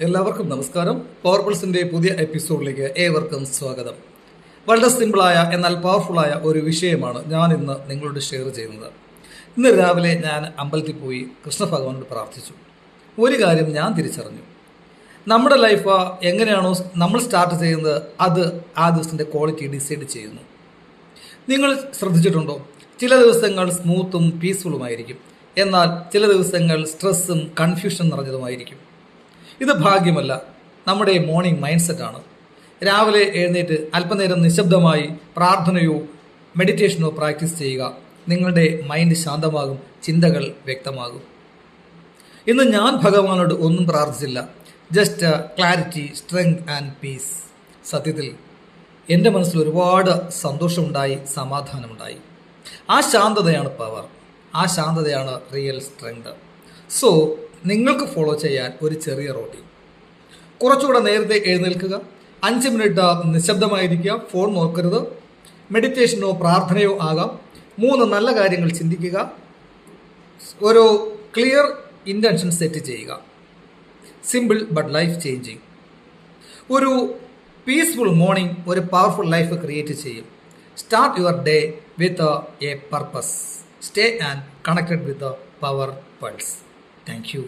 എല്ലാവർക്കും നമസ്കാരം. പവർപൾസിന്റെ പുതിയ എപ്പിസോഡിലേക്ക് ഏവർക്കും സ്വാഗതം. വളരെ സിമ്പിളായ എന്നാൽ പവർഫുള്ളായ ഒരു വിഷയമാണ് ഞാൻ ഇന്ന് നിങ്ങളോട് ഷെയർ ചെയ്യുന്നത്. ഇന്ന് രാവിലെ ഞാൻ അമ്പലത്തിൽ പോയി കൃഷ്ണഭഗവാനോട് പ്രാർത്ഥിച്ചു. ഒരു കാര്യം ഞാൻ തിരിച്ചറിഞ്ഞു. നമ്മുടെ ലൈഫ് എങ്ങനെയാണോ നമ്മൾ സ്റ്റാർട്ട് ചെയ്യുന്നത്, അത് ആ ദിവസത്തിൻ്റെ ക്വാളിറ്റി ഡിസൈഡ് ചെയ്യുന്നു. നിങ്ങൾ ശ്രദ്ധിച്ചിട്ടുണ്ടോ? ചില ദിവസങ്ങൾ സ്മൂത്തും പീസ്ഫുള്ളുമായിരിക്കും, എന്നാൽ ചില ദിവസങ്ങൾ സ്ട്രെസ്സും കൺഫ്യൂഷൻ നിറഞ്ഞതുമായിരിക്കും. ഇത് ഭാഗ്യമല്ല, നമ്മുടെ മോർണിംഗ് മൈൻഡ് സെറ്റാണ്. രാവിലെ എഴുന്നേറ്റ് അല്പനേരം നിശബ്ദമായി പ്രാർത്ഥനയോ മെഡിറ്റേഷനോ പ്രാക്ടീസ് ചെയ്യുക. നിങ്ങളുടെ മൈൻഡ് ശാന്തമാകും, ചിന്തകൾ വ്യക്തമാകും. ഇന്ന് ഞാൻ ഭഗവാനോട് ഒന്നും പ്രാർത്ഥിച്ചില്ല. Just clarity, strength and peace. സത്യത്തിൽ എൻ്റെ മനസ്സിൽ ഒരുപാട് സന്തോഷമുണ്ടായി, സമാധാനമുണ്ടായി. ആ ശാന്തതയാണ് പവർ, ആ ശാന്തതയാണ് റിയൽ സ്ട്രെങ്ത്. സോ നിങ്ങൾക്ക് ഫോളോ ചെയ്യാൻ ഒരു ചെറിയ റൂട്ടീൻ. കുറച്ചുകൂടെ നേരത്തെ എഴുന്നേൽക്കുക, 5 മിനിറ്റ് നിശബ്ദമായിരിക്കുക, ഫോൺ നോക്കരുത്. മെഡിറ്റേഷനോ പ്രാർത്ഥനയോ ആകാം. 3 നല്ല കാര്യങ്ങൾ ചിന്തിക്കുക. ഒരു ക്ലിയർ ഇൻറ്റൻഷൻ സെറ്റ് ചെയ്യുക. Simple but life changing. ഒരു പീസ്ഫുൾ മോർണിംഗ് ഒരു പവർഫുൾ ലൈഫ് ക്രിയേറ്റ് ചെയ്യും. Start your day with a purpose. Stay and connected with the Power Pulse. Thank you.